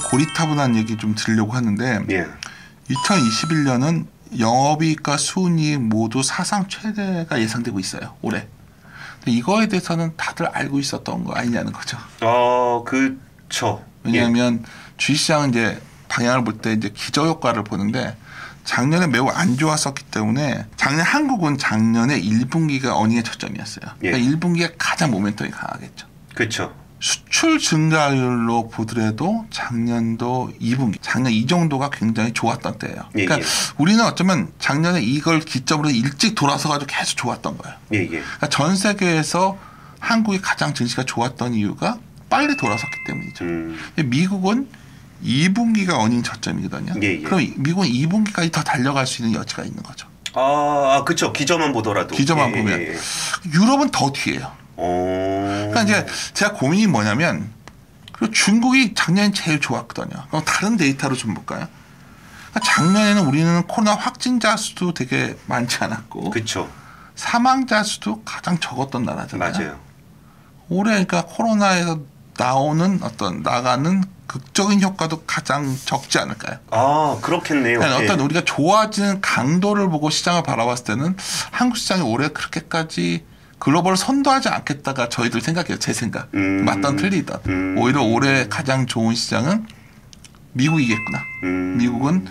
고리타분한 얘기 좀 드리려고 하는데 예. 2021년은 영업이익과 순이익 모두 사상 최대가 예상되고 있어요. 올해. 근데 이거에 대해서는 다들 알고 있었던 거 아니냐는 거죠. 그쵸. 왜냐하면 주식시장은 이제 방향을 볼 때 이제 기저효과를 보는데 작년에 매우 안 좋았었기 때문에 작년 한국은 작년에 1분기가 어닝의 초점이었어요. 그러니까 1분기가 가장 모멘텀이 강하겠죠. 그렇죠. 수출 증가율로 보더라도 작년도 2분기, 작년 이 정도가 굉장히 좋았던 때예요. 그러니까 우리는 어쩌면 작년에 이걸 기점으로 일찍 돌아서가지고 계속 좋았던 거예요. 그러니까 전 세계에서 한국이 가장 증시가 좋았던 이유가 빨리 돌아섰기 때문이죠. 미국은 2분기가 어닝 저점이거든요. 그럼 미국은 2분기까지 더 달려갈 수 있는 여지가 있는 거죠. 그렇죠. 기저만 보더라도. 기저만 보면. 유럽은 더 뒤에요. 그러니까 이제 제가 고민이 뭐냐면 그리고 중국이 작년에 제일 좋았거든요. 그럼 다른 데이터로 좀 볼까요? 그러니까 작년에는 우리는 코로나 확진자 수도 되게 많지 않았고, 그렇죠. 사망자 수도 가장 적었던 나라잖아요. 맞아요. 올해 그러니까 코로나에서 나가는 극적인 효과도 가장 적지 않을까요? 그렇겠네요. 그러니까 어떤 우리가 좋아지는 강도를 보고 시장을 바라봤을 때는 한국 시장이 올해 그렇게까지 글로벌을 선도하지 않겠다가 저희들 생각이에요. 제 생각. 맞던 틀리던. 오히려 올해 가장 좋은 시장은 미국이겠구나. 미국은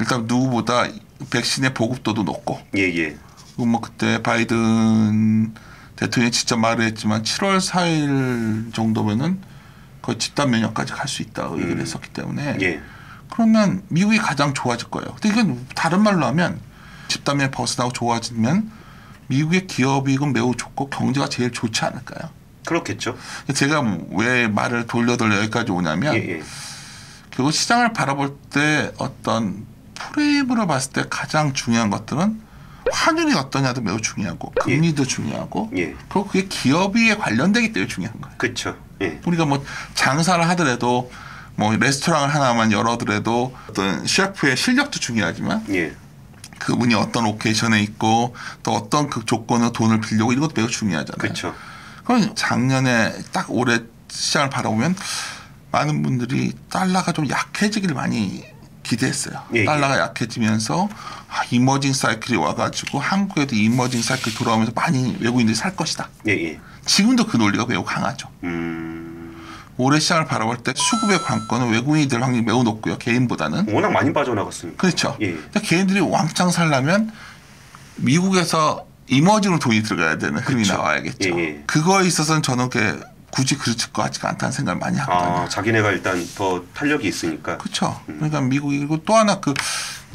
일단 누구보다 백신의 보급도도 높고. 그리고 뭐 그때 바이든 대통령이 직접 말을 했지만 7월 4일 정도면은 거의 집단 면역까지 갈 수 있다 얘기를 했었기 때문에 그러면 미국이 가장 좋아질 거예요. 근데 이건 다른 말로 하면 집단 면역 벗어나고 좋아지면 미국의 기업이익은 매우 좋고 경제가 제일 좋지 않을까요? 그렇겠죠. 제가 왜 말을 돌려 여기까지 오냐면 결국 시장을 바라볼 때 어떤 프레임으로 봤을 때 가장 중요한 것들은 환율이 어떠냐도 매우 중요하고 금리도 중요하고 그리고 그게 기업이익에 관련되기 때문에 중요한 거예요. 그렇죠. 우리가 뭐 장사를 하더라도 뭐 레스토랑을 하나만 열어더라도 어떤 셰프의 실력도 중요하지만 그분이 어떤 오케이션에 있고 또 어떤 그 조건으로 돈을 빌려고 이것도 매우 중요하잖아요. 그렇죠. 그럼 작년에 딱 올해 시장을 바라보면 많은 분들이 달러가 좀 약해지기를 많이 기대했어요. 달러가 약해지면서 이머징 사이클이 와가지고 한국에도 이머징 사이클 돌아오면서 많이 외국인들이 살 것이다. 지금도 그 논리가 매우 강하죠. 올해 시장을 바라볼 때 수급의 관건은 외국인들 확률이 매우 높고요. 개인보다는. 워낙 많이 빠져나갔으니까. 그렇죠. 그러니까 개인들이 왕창 살려면 미국에서 이머징으로 돈이 들어가야 되는 흐름이 나와야겠죠. 그거에 있어서는 저는 굳이 그렇을 것 같지가 않다는 생각을 많이 하거든요. 자기네가 일단 더 탄력이 있으니까. 그렇죠. 그러니까 미국이 그리고 또 하나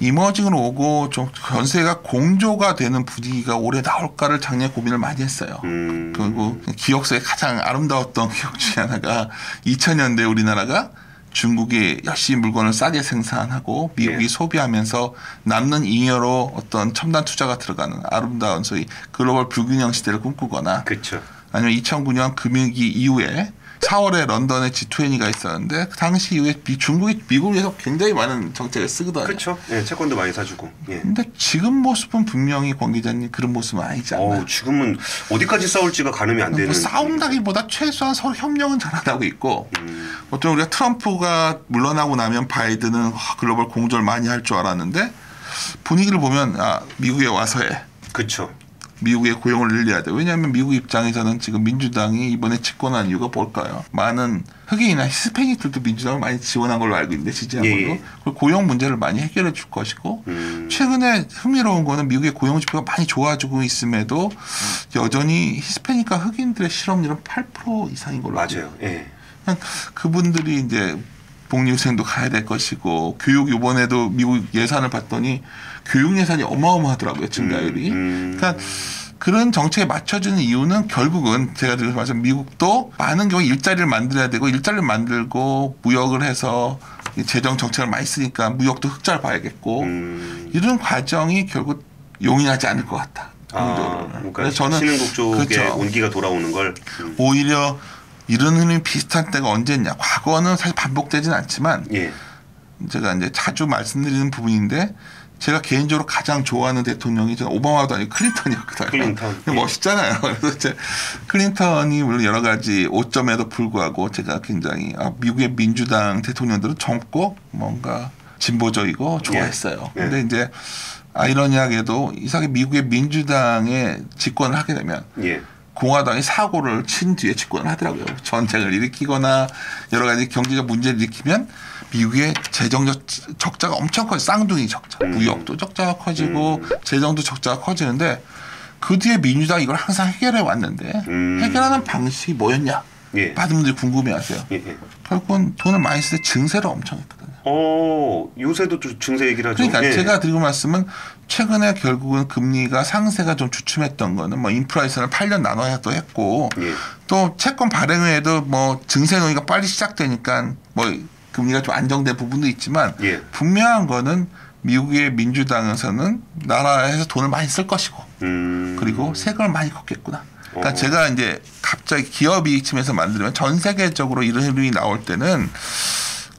이머징으로 오고 좀 전세가 공조가 되는 분위기가 올해 나올까를 작년에 고민을 많이 했어요. 그리고 기억 속에 가장 아름다웠던 기억 중에 하나가 2000년대 우리나라가 중국이 열심히 물건을 싸게 생산하고 미국이 소비하면서 남는 잉여로 어떤 첨단 투자가 들어가는 아름다운 소위 글로벌 불균형 시대를 꿈꾸거나 아니면 2009년 금융위기 이후에 4월에 런던에 G20가 있었는데 그 당시 이후에 중국이 미국을 위해서 굉장히 많은 정책을 쓰거든요. 그렇죠. 채권도 많이 사주고. 근데 지금 모습은 분명히 권 기자님 그런 모습은 아니지 않나요? 지금은 어디까지 싸울지가 가늠이 안 되는. 뭐 싸운다기보다 최소한 서로 협력은 잘하고 있고 어쩌면 우리가 트럼프가 물러나고 나면 바이든은 글로벌 공조를 많이 할 줄 알았는데 분위기를 보면 미국에 와서 해. 그렇죠. 미국의 고용을 늘려야 돼. 왜냐하면 미국 입장에서는 지금 민주당이 이번에 집권한 이유가 뭘까요? 많은 흑인이나 히스패닉들도 민주당을 많이 지원한 걸로 알고 있는데 지지한 걸로. 그리고 고용 문제를 많이 해결해 줄 것이고 최근에 흥미로운 거는 미국의 고용 지표가 많이 좋아지고 있음에도 여전히 히스패닉과 흑인들의 실업률은 8% 이상인 걸로 알고 있어요. 그분들이 이제 복리후생도 가야 될 것이고 교육 이번에도 미국 예산을 봤더니 교육 예산이 어마어마하더라고요. 증가율이. 그러니까 그런 정책에 맞춰주는 이유는 결국은 제가 드린 말씀 미국도 많은 경우 일자리를 만들어야 되고 일자리를 만들고 무역을 해서 재정 정책을 많이 쓰니까 무역도 흑자를 봐야겠고 이런 과정이 결국 용이하지 않을 것 같다. 그러니까 저는 신흥국 쪽에 온기가 돌아오는 걸 오히려 이런 흐름이 비슷한 때가 언제냐. 과거는 사실 반복되진 않지만 제가 이제 자주 말씀드리는 부분인데 제가 개인적으로 가장 좋아하는 대통령이 저는 오바마도 아니고 클린턴이었거든요. 클린턴. 멋있잖아요. 그래서 클린턴이 물론 여러 가지 오점에도 불구하고 제가 굉장히 미국의 민주당 대통령들은 젊고 뭔가 진보적이고 좋아했어요. 예. 근데 이제 아이러니하게도 이상하게 미국의 민주당의 집권을 하게 되면 예. 공화당이 사고를 친 뒤에 집권을 하더라고요. 전쟁을 일으키거나 여러 가지 경제적 문제를 일으키면 미국의 재정적 적자가 엄청 커져. 쌍둥이 적자. 무역도 적자가 커지고 재정도 적자가 커지는데 그 뒤에 민주당이 이걸 항상 해결해 왔는데 해결하는 방식이 뭐였냐? 예. 많은 분들이 궁금해하세요. 예. 결국은 돈을 많이 쓸 때 증세를 엄청 했거든요. 요새도 좀 증세 얘기를 하죠. 그러니까 예. 제가 드리고 말씀은 최근에 결국은 금리가 상세가 좀 주춤했던 거는 뭐 인프라 예산을 8년 나눠야 또 했고 예. 또 채권 발행 후에도 뭐 증세 논의가 빨리 시작되니까 뭐 금리가 좀 안정된 부분도 있지만 예. 분명한 거는 미국의 민주당에서는 나라에서 돈을 많이 쓸 것이고 그리고 세금을 많이 걷겠구나. 그러니까 제가 이제 갑자기 기업 이익침에서 만들면 전 세계적으로 이런 흐름이 나올 때는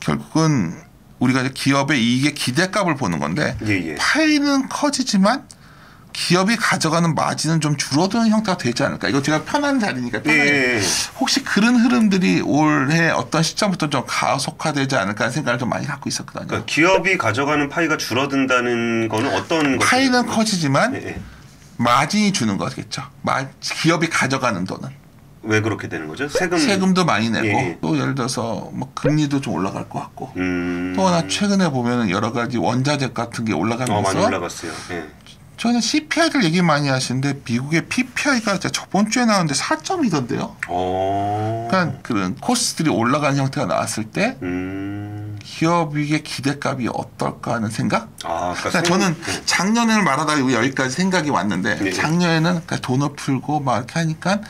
결국은 우리가 이제 기업의 이익의 기대값을 보는 건데 예. 파이는 커지지만 기업이 가져가는 마진은 좀 줄어드는 형태가 되지 않을까. 이거 제가 편한 자리니까 편하게. 예. 혹시 그런 흐름들이 올해 어떤 시점부터 좀 가속화되지 않을까 하는 생각을 좀 많이 갖고 있었거든요. 그러니까 기업이 가져가는 파이가 줄어든다는 거는 어떤 것이 파이는 커지지만 예. 마진이 주는 거겠죠. 기업이 가져가는 돈은. 왜 그렇게 되는 거죠? 세금도 많이 내고 예. 또 예를 들어서 뭐 금리도 좀 올라갈 것 같고 또 하나 최근에 보면은 여러 가지 원자재 같은 게 올라가면서 많이 올라갔어요. 예. 저는 CPI를 얘기 많이 하시는데 미국의 PPI가 저번 주에 나왔는데 4.2던데요. 그러니까 그런 코스트들이 올라가는 형태가 나왔을 때 기업의 기대값이 어떨까 하는 생각? 그러니까 저는 작년에는 말하다가 여기까지 생각이 왔는데 예. 작년에는 그러니까 돈을 풀고 막 이렇게 하니까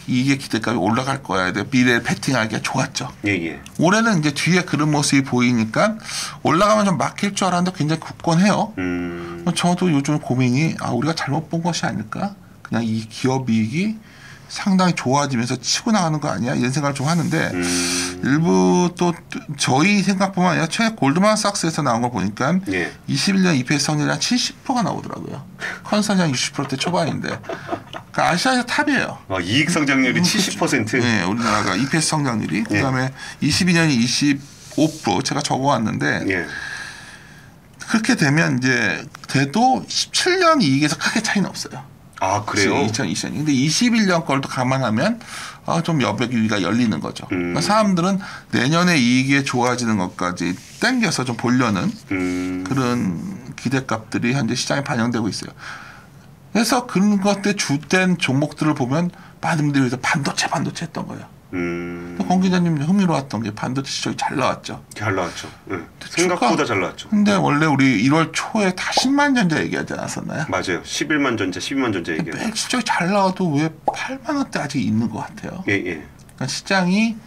이게 기대값이 올라갈 거야. 미래를 베팅하기가 좋았죠. 예. 올해는 이제 뒤에 그런 모습이 보이니까 올라가면 좀 막힐 줄 알았는데 굉장히 굳건해요. 저도 요즘 고민이 우리가 잘못 본 것이 아닐까? 그냥 이 기업 이익이 상당히 좋아지면서 치고 나가는 거 아니야? 이런 생각을 좀 하는데 일부 또 저희 생각뿐만 아니라 최근 골드만삭스에서 나온 걸 보니까 21년 EPS 성장이 한 70%가 나오더라고요. 컨설팅 60%대 초반인데 그러니까 아시아에서 탑이에요. 이익 성장률이 70%? 네, 우리나라가 EPS 성장률이. 그다음에 22년이 25% 제가 적어왔는데 그렇게 되면 이제 돼도 17년 이익에서 크게 차이는 없어요. 그래요? 2020년. 근데 21년 걸도 감안하면 좀 여백 위가 열리는 거죠. 그러니까 사람들은 내년에 이익이 좋아지는 것까지 땡겨서 좀 보려는 그런 기대값들이 현재 시장에 반영되고 있어요. 그래서 그런 것들 주된 종목들을 보면 많은 분들이 반도체 했던 거예요. 권 기자님 흥미로웠던 게 반도체 시장이 잘 나왔죠. 잘 나왔죠. 생각보다 잘 나왔죠. 근데 원래 우리 1월 초에 다 10만 전자 얘기하지 않았었나요? 맞아요. 11만 전자, 12만 전자 얘기해요. 시장이 잘 나와도 왜 8만 원대 아직 있는 것 같아요. 예. 그러니까 시장이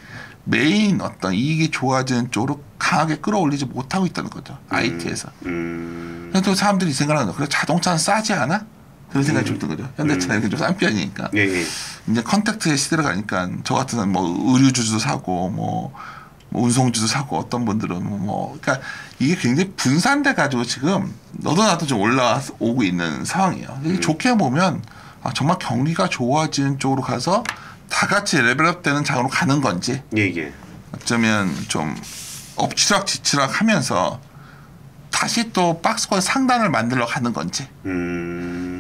메인 어떤 이익이 좋아지는 쪽으로 강하게 끌어올리지 못하고 있다는 거죠. IT에서. 그래서 사람들이 이 생각을 하는 거예요. 그래 자동차는 싸지 않아? 그런 생각이 들던 거죠. 현대차는 이렇게 좀 싼 편이니까. 이제 컨택트의 시대로 가니까 저 같은 사람 뭐 의류주도 사고 뭐 운송주도 사고 어떤 분들은 그러니까 이게 굉장히 분산돼 가지고 지금 너도 나도 좀 올라오고 있는 상황이에요. 좋게 보면 정말 경기가 좋아지는 쪽으로 가서 다 같이 레벨업되는 장으로 가는 건지 어쩌면 좀 엎치락뒤치락 하면서 다시 또 박스권 상단을 만들러 가는 건지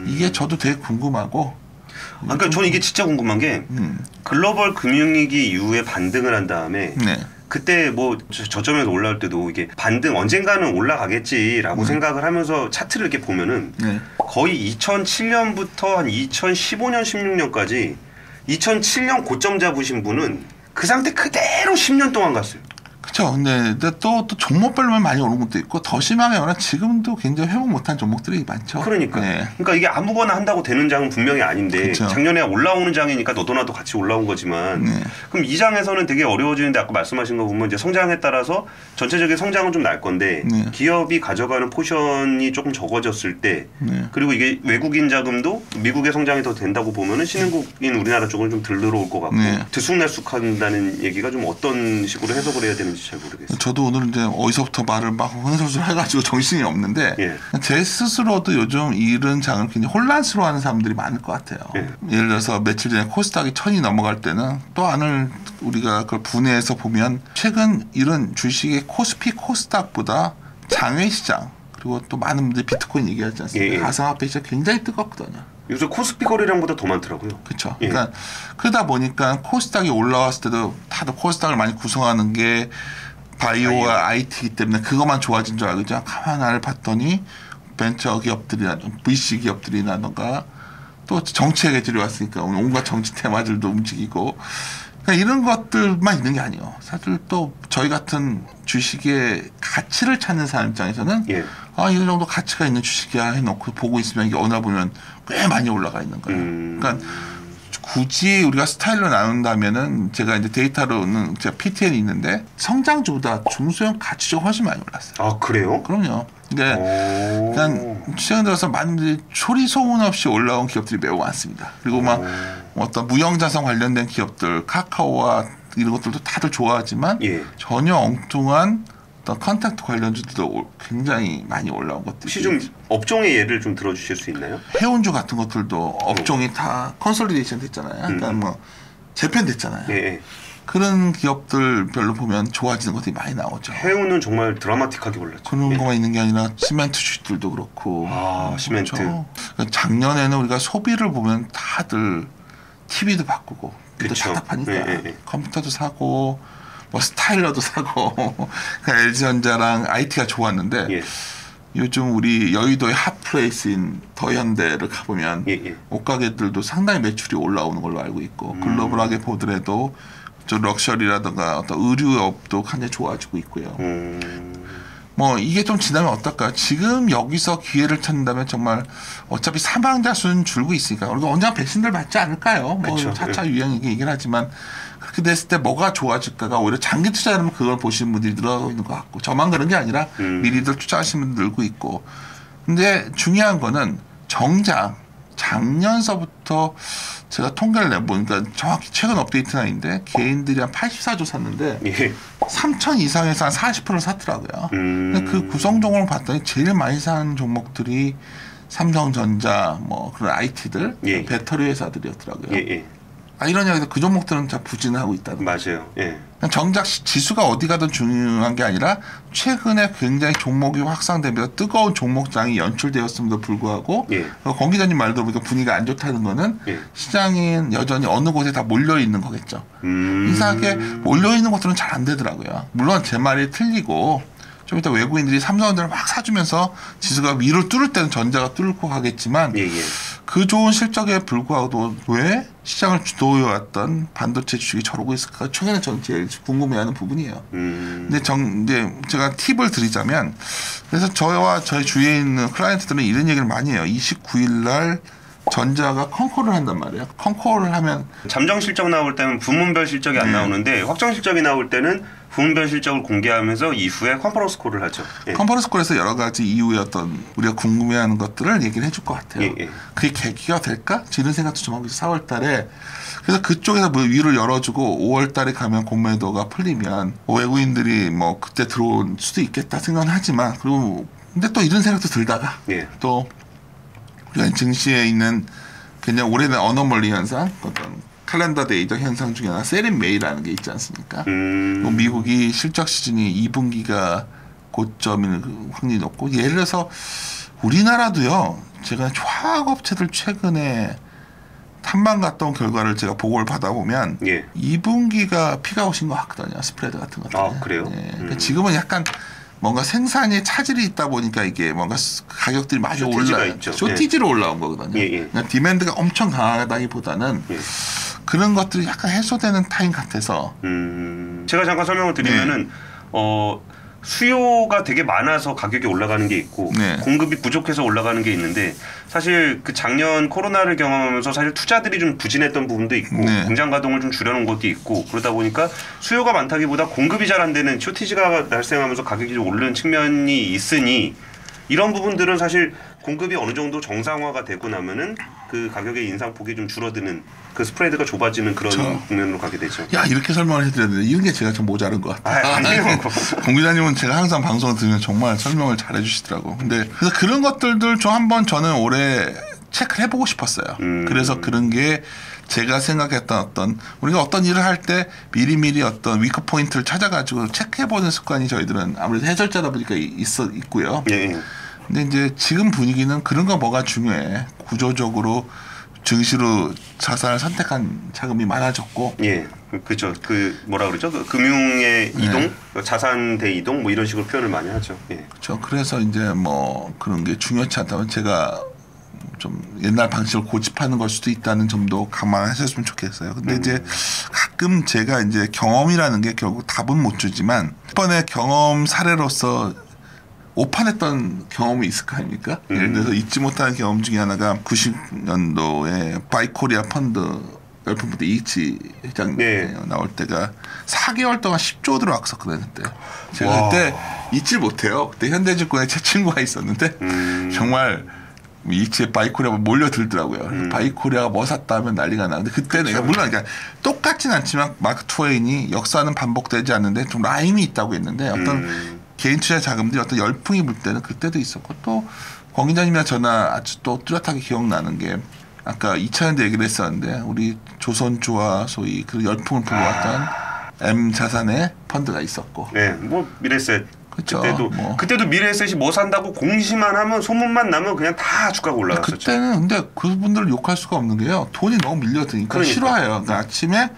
이게 저도 되게 궁금하고 그러니까 저는 이게 진짜 궁금한 게 글로벌 금융위기 이후에 반등을 한 다음에 그때 뭐 저점에서 올라올 때도 이게 반등 언젠가는 올라가겠지라고 생각을 하면서 차트를 이렇게 보면은 거의 2007년부터 한 2015년 16년까지 2007년 고점 잡으신 분은 그 상태 그대로 10년 동안 갔어요. 그렇죠. 근데 또 종목별로만 많이 오른 것도 있고 더 심하게 오면 지금도 굉장히 회복 못한 종목들이 많죠. 그러니까 이게 아무거나 한다고 되는 장은 분명히 아닌데 작년에 올라오는 장이니까 너도 나도 같이 올라온 거지만 그럼 이 장에서는 되게 어려워지는데 아까 말씀하신 거 보면 이제 성장에 따라서 전체적인 성장은 좀 날 건데 기업이 가져가는 포션이 조금 적어졌을 때 그리고 이게 외국인 자금도 미국의 성장이 더 된다고 보면은 신흥국인 우리나라 쪽은 좀 덜 들어올 것 같고 들쑥날쑥한다는 얘기가 좀 어떤 식으로 해석을 해야 되는지 건지 잘 모르겠어요. 저도 오늘 이제 어디서부터 말을 막 흥설수설 해가지고 정신이 없는데 예. 제 스스로도 요즘 이런 장을 굉장히 혼란스러워하는 사람들이 많을 것 같아요. 예. 예를 들어서 며칠 전에 코스닥이 1000이 넘어갈 때는 또 안을 우리가 그걸 분해해서 보면 최근 이런 주식의 코스피 코스닥보다 장외시장 그리고 또 많은 분들이 비트코인 얘기하지 않습니까? 예. 가상화폐 시장 굉장히 뜨겁거든요. 요새 코스피 거래량보다 더 많더라고요. 그렇죠. 예. 그러니까 그러다 보니까 코스닥이 올라왔을 때도 다들 코스닥을 많이 구성하는 게 바이오와 IT이기 때문에 그것만 좋아진 줄 알고 그냥 가만 알 봤더니 벤처 기업들이나 VC 기업들이라던가 또 정치에 들어왔으니까 온갖 정치 테마들도 움직이고 그러니까 이런 것들만 있는 게 아니에요. 사실 또 저희 같은 주식의 가치를 찾는 사람 입장에서는 예. 아 이런 정도 가치가 있는 주식이야 해놓고 보고 있으면 이게 어느 날 보면 꽤 많이 올라가 있는 거예요. 그러니까 굳이 우리가 스타일로 나눈다면은 제가 이제 데이터로는 제가 PTN이 있는데 성장주보다 중소형 가치가 훨씬 많이 올랐어요. 아 그래요? 그럼요. 근데 그냥 최근 들어서 많은 분들이 소리 소문 없이 올라온 기업들이 매우 많습니다. 그리고 막 어떤 무형자산 관련된 기업들 카카오와 이런 것들도 다들 좋아하지만 예. 전혀 엉뚱한 어떤 컨택트 관련주들도 굉장히 많이 올라온 것들이 혹시 좀 업종의 예를 좀 들어주실 수 있나요? 해운주 같은 것들도 업종이 다 컨솔리데이션 됐잖아요. 그러니까 뭐 재편됐잖아요. 예. 그런 기업들 별로 보면 좋아지는 것들이 많이 나오죠. 해운은 정말 드라마틱하게 올랐죠. 그런 예. 거만 있는 게 아니라 시멘트 주식들도 그렇고. 아 시멘트. 그렇죠. 작년에는 우리가 so비를 보면 다들 TV도 바꾸고 또 그쵸. 답답하니까 예. 컴퓨터도 사고 뭐 스타일러도 사고 그러니까 LG전자랑 IT가 좋았는데 예. 요즘 우리 여의도의 핫플레이스인 더현대를 가보면 예. 옷가게들도 상당히 매출이 올라오는 걸로 알고 있고 글로벌하게 보더라도 저 럭셔리라든가 어떤 의류업도 굉장히 좋아지고 있고요. 뭐 이게 좀 지나면 어떨까? 지금 여기서 기회를 찾는다면 정말 어차피 사망자 수는 줄고 있으니까 우리가 언젠가 백신들 맞지 않을까요? 뭐 그쵸. 차차 유행이긴 얘기를 하지만 그렇게 됐을 때 뭐가 좋아질까가 오히려 장기 투자하면 그걸 보시는 분들이 늘어나고 있는 것 같고 저만 그런 게 아니라 미리들 투자하시는 분들 늘고 있고 근데 중요한 거는 정작 작년서부터 제가 통계를 내보니까 정확히 최근 업데이트는 아닌데 개인들이 한 84조 샀는데 예. 3천 이상에서 한 40%를 샀더라고요. 근데 그 구성종목을 봤더니 제일 많이 산 종목들이 삼성전자 뭐 그런 IT들 예. 배터리 회사들이었더라고요. 예. 아 이런 이야기도 그 종목들은 다 부진하고 있다는 거예요. 맞아요. 예. 정작 지수가 어디 가든 중요한 게 아니라 최근에 굉장히 종목이 확산되면서 뜨거운 종목장이 연출되었음에도 불구하고 예. 권 기자님 말도 보니까 분위기가 안 좋다는 거는 예. 시장이 여전히 어느 곳에 다 몰려 있는 거겠죠. 이상하게 몰려 있는 것들은 잘 안 되더라고요. 물론 제 말이 틀리고 좀 이따 외국인들이 삼성전자를 막 사주면서 지수가 위를 뚫을 때는 전자가 뚫고 가겠지만 예. 그 좋은 실적에 불구하고도 왜 시장을 주도해왔던 반도체 주식이 저러고 있을까? 최근에 저는 제일 궁금해하는 부분이에요. 근데 이제 제가 팁을 드리자면 그래서 저와 저희 주위에 있는 클라이언트들은 이런 얘기를 많이 해요. 29일 날 전자가 컨콜을 한단 말이에요. 컨콜을 하면 잠정 실적 나올 때는 부문별 실적이 안 나오는데 확정 실적이 나올 때는 부문별 실적을 공개하면서 이후에 컨퍼런스 콜을 하죠. 예. 컨퍼런스 콜에서 여러 가지 이후의 어떤 우리가 궁금해하는 것들을 얘기를 해줄 것 같아요. 예. 그게 계기가 될까? 이런 생각도 좀 하고 있어요. 4월 달에 그래서 그쪽에서 뭐 위를 열어주고 5월 달에 가면 공매도가 풀리면 외국인들이 뭐 그때 들어올 수도 있겠다 생각은 하지만 그리고 근데 또 이런 생각도 들다가 예. 또 우리가 증시에 있는 그냥 오래된 어너멀리 현상 어떤 칼렌더 데이적 현상 중에 하나 세린 메이라는 게 있지 않습니까? 뭐 미국이 실적 시즌이 2분기가 고점일 확률이 높고 예를 들어서 우리나라도요. 제가 화학업체들 최근에 탐방 갔다 온 결과를 제가 보고를 받아보면 예. 2분기가 피가 오신 것 같거든요. 스프레드 같은 것들. 아 그래요? 예. 그러니까 지금은 약간 뭔가 생산에 차질이 있다 보니까 이게 뭔가 가격들이 많이 올라요. 쇼티지로 올라온 거거든요. 예. 그러니까 디맨드가 엄청 강하다기보다는 그런 것들이 약간 해소되는 타임 같아서. 제가 잠깐 설명을 드리면은 수요가 되게 많아서 가격이 올라가는 게 있고 공급이 부족해서 올라가는 게 있는데 사실 그 작년 코로나를 경험하면서 사실 투자들이 좀 부진했던 부분도 있고 공장 가동을 좀 줄여놓은 것도 있고 그러다 보니까 수요가 많다기보다 공급이 잘 안 되는 쇼티지가 발생하면서 가격이 좀 오르는 측면이 있으니 이런 부분들은 사실 공급이 어느 정도 정상화가 되고 나면은 그 가격의 인상폭이 좀 줄어드는 그 스프레드가 좁아지는 그런 국면으로 가게 되죠. 야 이렇게 설명을 해드려야 되는데 이런 게 제가 좀 모자른 것 같아요. 아니에요. 공 기자님은 제가 항상 방송을 들으면 정말 설명을 잘 해주시더라고. 근데 그래서 그런 것들도 좀 한번 저는 올해 체크를 해보고 싶었어요. 그래서 그런 게 제가 생각했던 어떤 우리가 어떤 일을 할 때 미리미리 어떤 위크 포인트를 찾아가지고 체크해보는 습관이 저희들은 아무래도 해설자다 보니까 있고요. 예. 근데 이제 지금 분위기는 그런 거 뭐가 중요해. 구조적으로 증시로 자산을 선택한 자금이 많아졌고. 예. 그죠. 그 뭐라 그러죠? 그 금융의 이동, 자산 대이동 뭐 이런 식으로 표현을 많이 하죠. 예. 그렇죠. 그래서 이제 뭐 그런 게 중요치 않다면 제가 좀 옛날 방식을 고집하는 걸 수도 있다는 점도 감안하셨으면 좋겠어요. 근데 이제 가끔 제가 이제 경험이라는 게 결국 답은 못 주지만 이번에 경험 사례로서 오판했던 경험이 있을 거 아닙니까? 예를 들어서 잊지 못하는 경험 중에 하나가 90년도에 바이코리아 펀드 열풍부터 이익치 회장 나올 때가 4개월 동안 10조 들어왔었거든요. 그때 제가 그때 잊지 못해요. 그때 현대증권에 제 친구가 있었는데 정말 이익치에 바이코리아가 몰려들더라고요. 바이코리아가 뭐 샀다 하면 난리가 나는데 그때 내가 물론 그러니까 똑같진 않지만 마크 트웨인이 역사는 반복되지 않는데 좀 라임이 있다고 했는데 어떤 개인 투자 자금들이 어떤 열풍이 불 때는 그때도 있었고 또 권 기자님이랑 전화 아주 또 뚜렷하게 기억나는 게 아까 2000년대 얘기를 했었는데 우리 조선주와 소위 그 열풍을 불러왔던 M 자산의 펀드가 있었고. 네, 뭐 미래셋. 그쵸. 그때도 미래에셋이 뭐 산다고 공시만 하면 소문만 나면 그냥 다 주가가 올라갔었죠. 그때는 근데 그분들을 욕할 수가 없는 게요. 돈이 너무 밀려드니까 싫어해요. 그러니까 아침에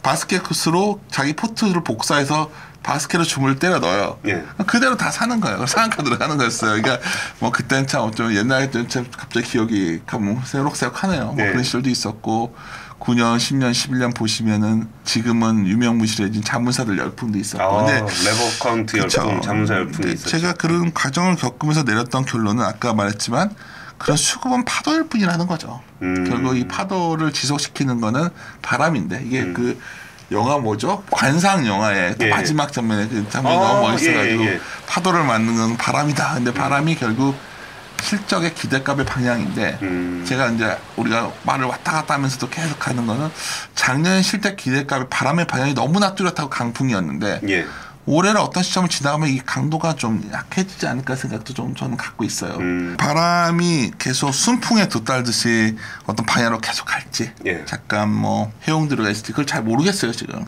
바스켓으로 자기 포트를 복사해서 바스켓으로 주문을 때려 넣어요. 예. 그대로 다 사는 거예요. 상한가로 가는 거였어요. 그러니까 뭐 그때는 참 옛날에 좀 갑자기 기억이 새록새록하네요. 뭐 그런 시절도 있었고 9년, 10년, 11년 보시면은 지금은 유명무실해진 자문사들 열풍도 있었고. 근데 레버카운트 열풍, 자문사 열풍이 있었죠. 제가 그런 과정을 겪으면서 내렸던 결론은 아까 말했지만 그런 수급은 파도일 뿐이라는 거죠. 결국 이 파도를 지속시키는 거는 바람인데 이게 그 영화 뭐죠? 관상 영화의 마지막 장면에 그 장면이 너무 멋있어가지고 파도를 맞는 건 바람이다. 근데 바람이 결국 실적의 기대값의 방향인데 제가 이제 우리가 말을 왔다 갔다 하면서도 계속 가는 거는 작년 실적 기대값의 바람의 방향이 너무나 뚜렷하고 강풍이었는데 올해는 어떤 시점을 지나가면 이 강도가 좀 약해지지 않을까 생각도 좀 저는 갖고 있어요. 바람이 계속 순풍에 돛달듯이 어떤 방향으로 계속 갈지 잠깐 뭐 해용 들어가 있을지 그걸 잘 모르겠어요 지금.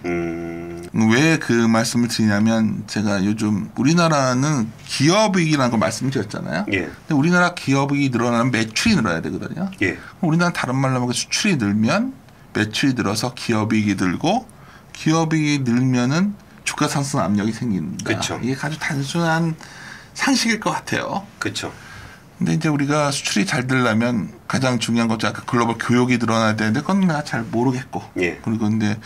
왜 그 말씀을 드리냐면 제가 요즘 우리나라는 기업이익이라는 걸 말씀드렸잖아요. 근데 우리나라 기업이익이 늘어나면 매출이 늘어야 되거든요. 우리나라는 다른 말로 하면 수출이 늘면 매출이 늘어서 기업이익이 늘고 기업이익이 늘면은 주가 상승 압력이 생긴다. 그쵸. 이게 아주 단순한 상식일 것 같아요. 그렇죠. 근데 이제 우리가 수출이 잘 되려면 가장 중요한 것도 아까 글로벌 교역이 늘어나야 되는데 그건 내가 잘 모르겠고. 그리고 근데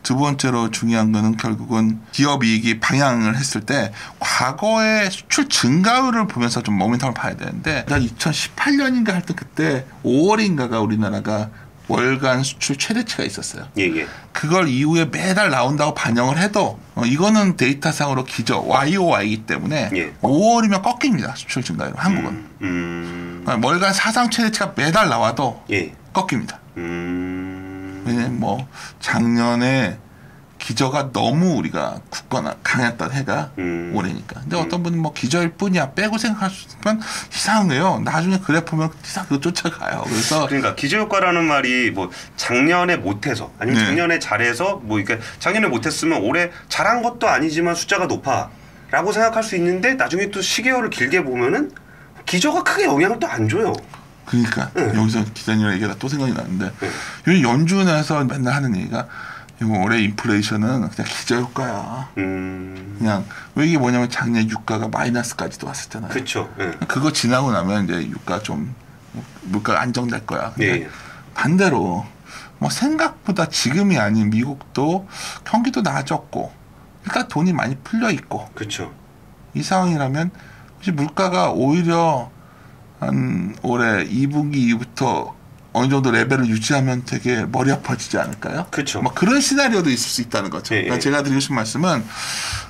두 번째로 중요한 거는 결국은 기업 이익이 방향을 했을 때 과거의 수출 증가율을 보면서 좀 모멘텀을 봐야 되는데 2018년인가 할 때 그때 5월인가가 우리나라가 월간 수출 최대치가 있었어요. 그걸 이후에 매달 나온다고 반영을 해도 이거는 데이터상으로 기저 YOY이기 때문에 5월이면 꺾입니다. 수출 증가율 한국은. 월간 사상 최대치가 매달 나와도 꺾입니다. 왜냐면 뭐 작년에 기저가 너무 우리가 굳거나 강했던 해가 올해니까. 근데 어떤 분은 뭐 기저일 뿐이야 빼고 생각할 수 있으면 이상해요. 나중에 그래프 보면 이상 그거 쫓아가요. 그래서 그러니까 기저 효과라는 말이 뭐 작년에 못해서 아니면 작년에 잘해서 뭐 이렇게 작년에 못했으면 올해 잘한 것도 아니지만 숫자가 높아라고 생각할 수 있는데 나중에 또 시계열을 길게 보면은 기저가 크게 영향을 또 안 줘요. 그러니까 여기서 기자님이랑 얘기가 또 생각이 나는데 요즘 연준에서 맨날 하는 얘기가 올해 인플레이션은 그냥 기저효과야. 그냥 왜 이게 뭐냐면 작년 유가가 마이너스까지도 왔었잖아요. 그렇죠. 그거 지나고 나면 이제 유가 좀 물가가 안정될 거야. 근데 반대로 뭐 생각보다 지금이 아닌 미국도 경기도 나아졌고, 그러니까 돈이 많이 풀려 있고. 그렇죠. 이 상황이라면 혹시 물가가 오히려 한 올해 2분기 이후부터 어느 정도 레벨을 유지하면 되게 머리 아파지지 않을까요? 그렇죠. 뭐 그런 시나리오도 있을 수 있다는 거죠. 그러니까 제가 드리고 싶은 말씀은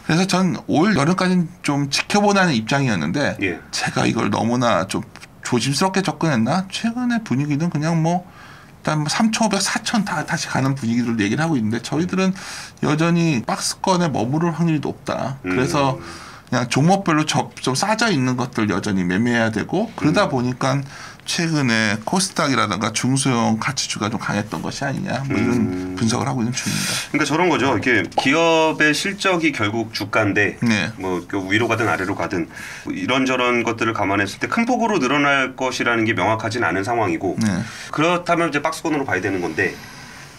그래서 전 올 여름까지는 좀 지켜보자는 입장이었는데 제가 이걸 너무나 좀 조심스럽게 접근했나? 최근의 분위기는 그냥 뭐 일단 3,500, 4,000 다 다시 가는 분위기를 얘기를 하고 있는데 저희들은 여전히 박스권에 머무를 확률이 높다. 그래서 그냥 종목별로 좀 싸져 있는 것들 여전히 매매해야 되고 그러다 보니까 최근에 코스닥이라든가 중소형 가치주가 좀 강했던 것이 아니냐 뭐 이런 분석을 하고 있는 중입니다. 그러니까 저런 거죠. 이렇게 기업의 실적이 결국 주가인데 네. 뭐 위로 가든 아래로 가든 뭐 이런저런 것들을 감안했을 때 큰 폭으로 늘어날 것이라는 게 명확하진 않은 상황이고 네. 그렇다면 이제 박스권으로 봐야 되는 건데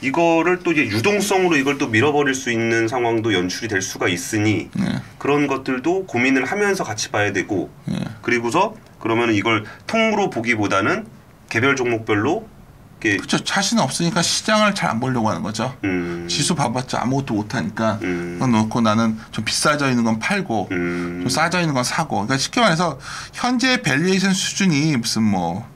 이거를 또 이제 유동성으로 이걸 또 밀어버릴 수 있는 상황도 연출이 될 수가 있으니 네. 그런 것들도 고민을 하면서 같이 봐야 되고 네. 그리고서 그러면 이걸 통으로 보기보다는 개별 종목별로 그렇죠. 자신 없으니까 시장을 잘 안 보려고 하는 거죠. 지수 봐봤자 아무것도 못하니까 그건 놓고 나는 좀 비싸져 있는 건 팔고 좀 싸져 있는 건 사고. 그러니까 쉽게 말해서 현재 밸류에이션 수준이 무슨 뭐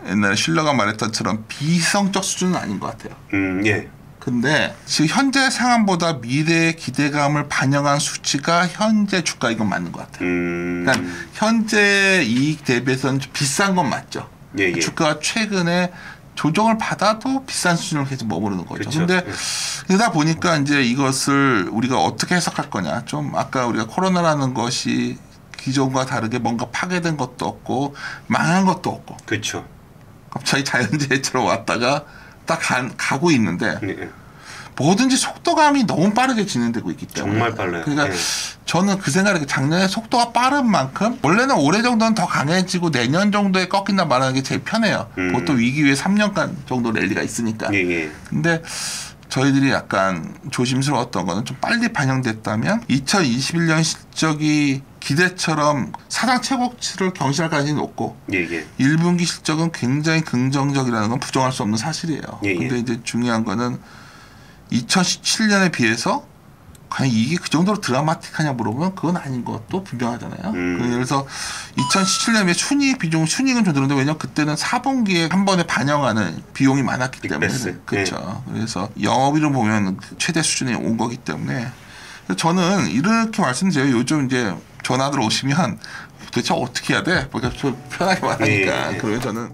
옛날에 실러가 말했던처럼 비성적 수준은 아닌 것 같아요. 예. 근데 지금 현재 상황보다 미래의 기대감을 반영한 수치가 현재 주가 이건 맞는 것 같아요. 그러니까 현재 이익 대비해서는 좀 비싼 건 맞죠. 예, 예. 주가가 최근에 조정을 받아도 비싼 수준으로 계속 머무르는 거죠. 그렇죠. 근데 예. 그러다 보니까 이제 이것을 우리가 어떻게 해석할 거냐. 좀 아까 우리가 코로나라는 것이 기존과 다르게 뭔가 파괴된 것도 없고 망한 것도 없고. 그렇죠. 갑자기 자연재해처럼 왔다가 딱 가고 있는데 예. 뭐든지 속도감이 너무 빠르게 진행되고 있기 때문에 정말 빨라요. 그러니까 예. 저는 그 생각이 작년에 속도가 빠른 만큼 원래는 올해 정도는 더 강해지고 내년 정도에 꺾인다 말하는 게 제일 편해요. 보통 위기 후에 3년간 정도 랠리가 있으니까. 예, 예. 근데 저희들이 약간 조심스러웠던 거는 좀 빨리 반영됐다면 2021년 실적이 기대처럼 사상 최고치를 경신할 가능성이 높고 예, 예. 1분기 실적은 굉장히 긍정적이라는 건 부정할 수 없는 사실이에요. 예, 예. 근데 이제 중요한 거는 2017년에 비해서 과연 이게 그 정도로 드라마틱하냐 물어보면 그건 아닌 것도 분명하잖아요. 그래서 2017년에 순이익 비중, 순이익은 좀 늘었는데 왜냐면 그때는 4분기에 한 번에 반영하는 비용이 많았기 때문에. 그렇죠. 그래서 영업이로 보면 최대 수준에 온 거기 때문에 저는 이렇게 말씀드려요. 요즘 이제 전화들 오시면 도대체 어떻게 해야 돼? 좀 편하게 말하니까. 예, 예. 그러면 저는